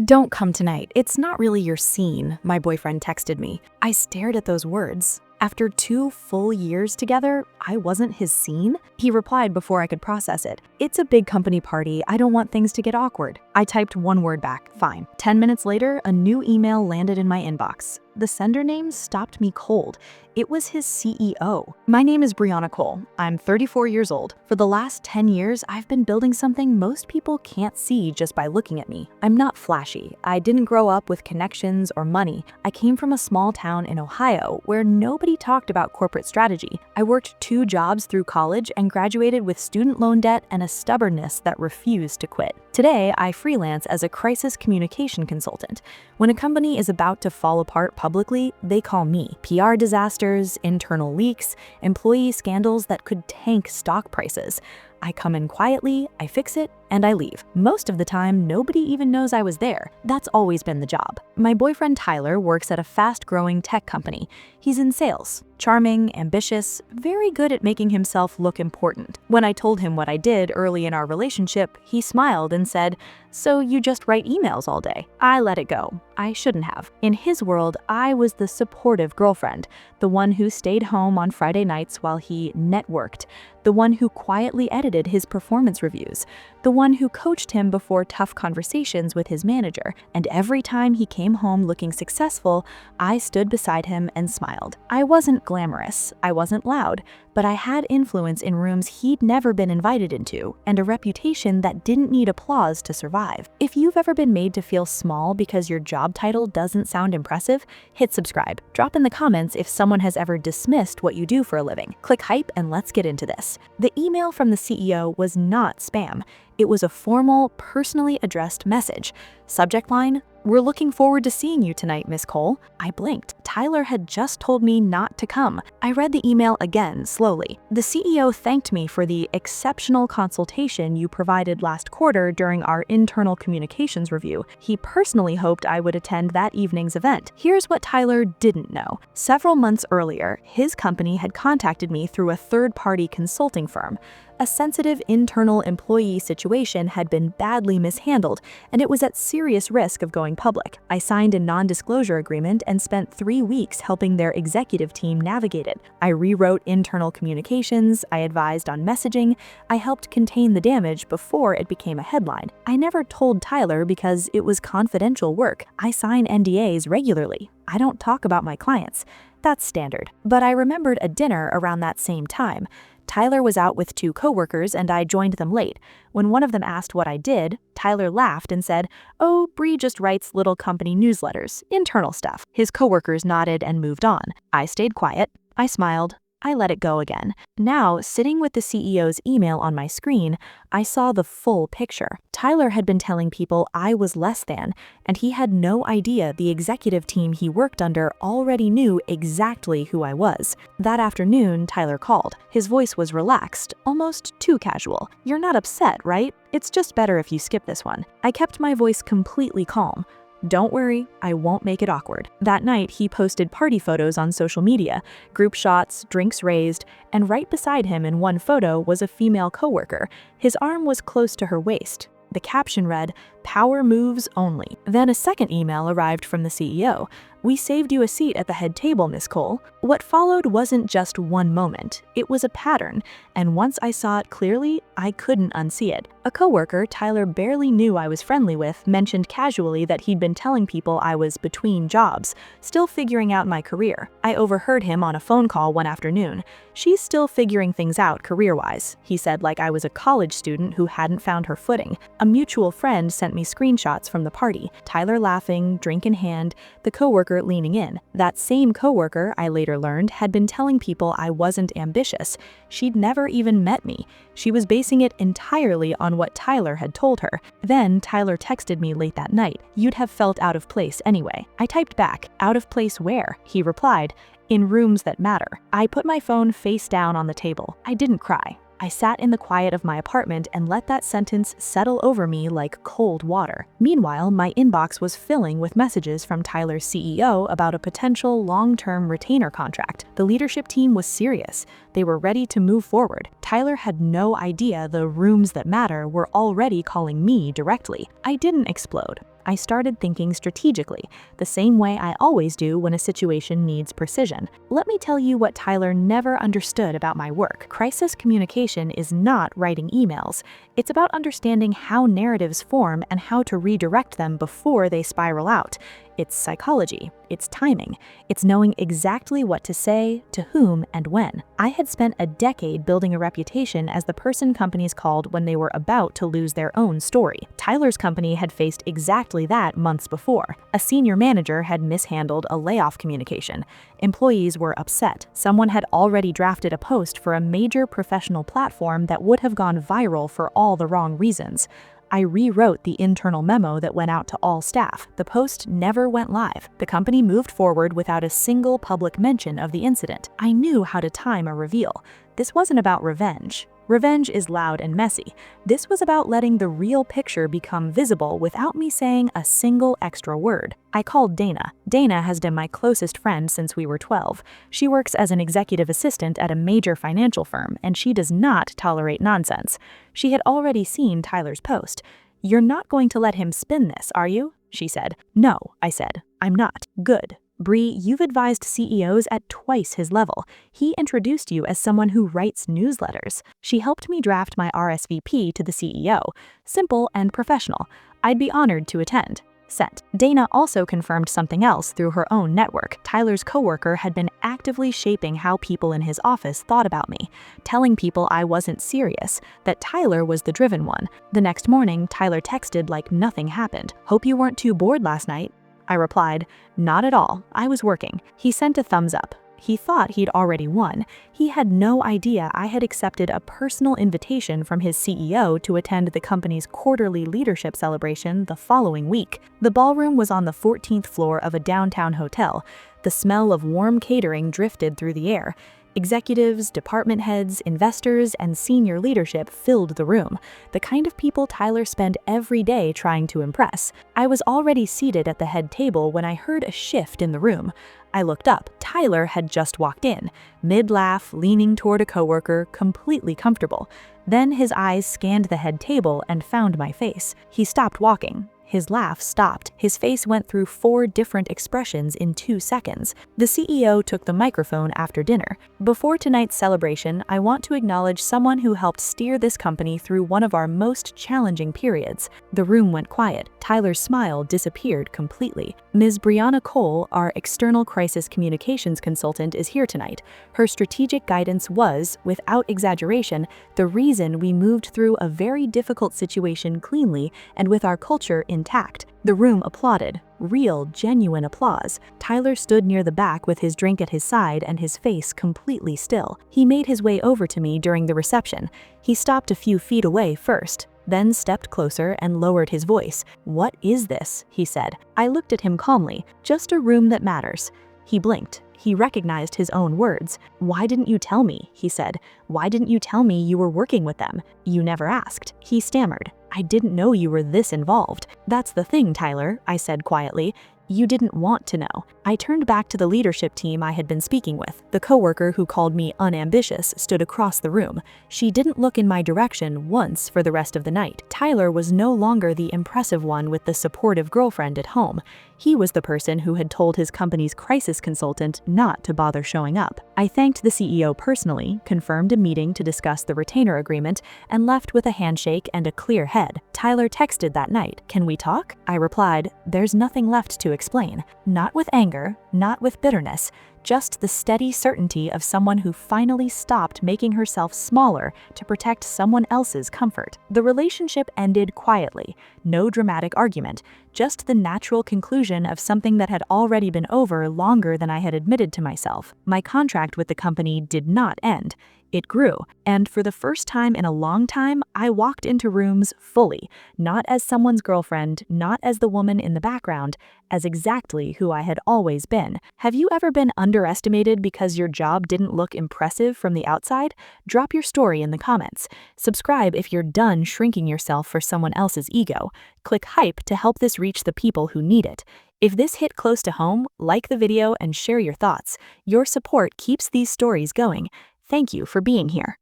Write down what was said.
Don't come tonight. It's not really your scene, my boyfriend texted me. I stared at those words. After 2 full years together, I wasn't his scene? He replied before I could process it. It's a big company party. I don't want things to get awkward. I typed one word back, fine. 10 minutes later, a new email landed in my inbox. The sender name stopped me cold. It was his CEO. My name is Brianna Cole. I'm 34 years old. For the last 10 years, I've been building something most people can't see just by looking at me. I'm not flashy. I didn't grow up with connections or money. I came from a small town in Ohio where nobody talked about corporate strategy. I worked 2 jobs through college and graduated with student loan debt and a stubbornness that refused to quit. Today, I freelance as a crisis communication consultant. When a company is about to fall apart publicly, they call me. PR disasters, internal leaks, employee scandals that could tank stock prices. I come in quietly, I fix it, and I leave. Most of the time, nobody even knows I was there. That's always been the job. My boyfriend Tyler works at a fast-growing tech company. He's in sales. Charming, ambitious, very good at making himself look important. When I told him what I did early in our relationship, he smiled and said, "So you just write emails all day?" I let it go. I shouldn't have. In his world, I was the supportive girlfriend, the one who stayed home on Friday nights while he networked, the one who quietly edited his performance reviews, the one who coached him before tough conversations with his manager. And every time he came home looking successful, I stood beside him and smiled. I wasn't glamorous, I wasn't loud, but I had influence in rooms he'd never been invited into, and a reputation that didn't need applause to survive. If you've ever been made to feel small because your job title doesn't sound impressive, hit subscribe. Drop in the comments if someone has ever dismissed what you do for a living. Click hype and let's get into this. The email from the CEO was not spam. It was a formal, personally addressed message. Subject line, "We're looking forward to seeing you tonight, Miss Cole." I blinked. Tyler had just told me not to come. I read the email again, slowly. The CEO thanked me for the exceptional consultation you provided last quarter during our internal communications review. He personally hoped I would attend that evening's event. Here's what Tyler didn't know. Several months earlier, his company had contacted me through a third-party consulting firm. A sensitive internal employee situation had been badly mishandled, and it was at serious risk of going public. I signed a non-disclosure agreement and spent 3 weeks helping their executive team navigate it. I rewrote internal communications, I advised on messaging, I helped contain the damage before it became a headline. I never told Tyler because it was confidential work. I sign NDAs regularly. I don't talk about my clients. That's standard. But I remembered a dinner around that same time. Tyler was out with 2 coworkers and I joined them late. When one of them asked what I did, Tyler laughed and said, "Oh, Bree just writes little company newsletters, internal stuff." His coworkers nodded and moved on. I stayed quiet. I smiled. I let it go again. Now, sitting with the CEO's email on my screen, I saw the full picture. Tyler had been telling people I was less than, and he had no idea the executive team he worked under already knew exactly who I was. That afternoon, Tyler called. His voice was relaxed, almost too casual. "You're not upset, right? It's just better if you skip this one." I kept my voice completely calm. "Don't worry, I won't make it awkward." That night, he posted party photos on social media, group shots, drinks raised, and right beside him in one photo was a female coworker. His arm was close to her waist. The caption read, "Power moves only." Then a second email arrived from the CEO. "We saved you a seat at the head table, Miss Cole." What followed wasn't just one moment, it was a pattern, and once I saw it clearly, I couldn't unsee it. A coworker Tyler barely knew I was friendly with mentioned casually that he'd been telling people I was between jobs, still figuring out my career. I overheard him on a phone call one afternoon. "She's still figuring things out career-wise," he said, like I was a college student who hadn't found her footing. A mutual friend sent me screenshots from the party, Tyler laughing, drink in hand, the coworker leaning in. That same coworker, I later learned, had been telling people I wasn't ambitious. She'd never even met me. She was basing it entirely on what Tyler had told her. Then Tyler texted me late that night, "You'd have felt out of place anyway." I typed back, "Out of place where?" He replied, "In rooms that matter." I put my phone face down on the table. I didn't cry. I sat in the quiet of my apartment and let that sentence settle over me like cold water. Meanwhile, my inbox was filling with messages from Tyler's CEO about a potential long-term retainer contract. The leadership team was serious. They were ready to move forward. Tyler had no idea the rooms that matter were already calling me directly. I didn't explode. I started thinking strategically, the same way I always do when a situation needs precision. Let me tell you what Tyler never understood about my work. Crisis communication is not writing emails. It's about understanding how narratives form and how to redirect them before they spiral out. It's psychology, it's timing, it's knowing exactly what to say, to whom, and when. I had spent a decade building a reputation as the person companies called when they were about to lose their own story. Tyler's company had faced exactly that months before. A senior manager had mishandled a layoff communication. Employees were upset. Someone had already drafted a post for a major professional platform that would have gone viral for all the wrong reasons. I rewrote the internal memo that went out to all staff. The post never went live. The company moved forward without a single public mention of the incident. I knew how to time a reveal. This wasn't about revenge. Revenge is loud and messy. This was about letting the real picture become visible without me saying a single extra word. I called Dana. Dana has been my closest friend since we were 12. She works as an executive assistant at a major financial firm, and she does not tolerate nonsense. She had already seen Tyler's post. "You're not going to let him spin this, are you?" she said. "No," I said. "I'm not." "Good. Bree, you've advised CEOs at twice his level. He introduced you as someone who writes newsletters." She helped me draft my RSVP to the CEO. Simple and professional. I'd be honored to attend. Sent. Dana also confirmed something else through her own network. Tyler's coworker had been actively shaping how people in his office thought about me, telling people I wasn't serious, that Tyler was the driven one. The next morning, Tyler texted like nothing happened. "Hope you weren't too bored last night." I replied, "Not at all. I was working." He sent a thumbs up. He thought he'd already won. He had no idea I had accepted a personal invitation from his CEO to attend the company's quarterly leadership celebration the following week. The ballroom was on the 14th floor of a downtown hotel. The smell of warm catering drifted through the air. Executives, department heads, investors, and senior leadership filled the room, the kind of people Tyler spent every day trying to impress. I was already seated at the head table when I heard a shift in the room. I looked up. Tyler had just walked in, mid-laugh, leaning toward a coworker, completely comfortable. Then his eyes scanned the head table and found my face. He stopped walking. His laugh stopped. His face went through 4 different expressions in 2 seconds. The CEO took the microphone after dinner. "Before tonight's celebration, I want to acknowledge someone who helped steer this company through one of our most challenging periods." The room went quiet. Tyler's smile disappeared completely. "Ms. Brianna Cole, our external crisis communications consultant, is here tonight. Her strategic guidance was, without exaggeration, the reason we moved through a very difficult situation cleanly and with our culture intact." The room applauded. Real, genuine applause. Tyler stood near the back with his drink at his side and his face completely still. He made his way over to me during the reception. He stopped a few feet away first, then stepped closer and lowered his voice. "What is this?" he said. I looked at him calmly. "Just a room that matters." He blinked. He recognized his own words. "Why didn't you tell me?" he said. "Why didn't you tell me you were working with them? You never asked." He stammered. "I didn't know you were this involved." "That's the thing, Tyler," I said quietly. "You didn't want to know." I turned back to the leadership team I had been speaking with. The coworker who called me unambitious stood across the room. She didn't look in my direction once for the rest of the night. Tyler was no longer the impressive one with the supportive girlfriend at home. He was the person who had told his company's crisis consultant not to bother showing up. I thanked the CEO personally, confirmed a meeting to discuss the retainer agreement, and left with a handshake and a clear head. Tyler texted that night, "Can we talk?" I replied, "There's nothing left to explain." Not with anger, not with bitterness, just the steady certainty of someone who finally stopped making herself smaller to protect someone else's comfort. The relationship ended quietly. No dramatic argument, just the natural conclusion of something that had already been over longer than I had admitted to myself. My contract with the company did not end. It grew, and for the first time in a long time, I walked into rooms fully, not as someone's girlfriend, not as the woman in the background, as exactly who I had always been. Have you ever been underestimated because your job didn't look impressive from the outside? Drop your story in the comments. Subscribe if you're done shrinking yourself for someone else's ego. Click hype to help this reach the people who need it. If this hit close to home, like the video and share your thoughts. Your support keeps these stories going. Thank you for being here.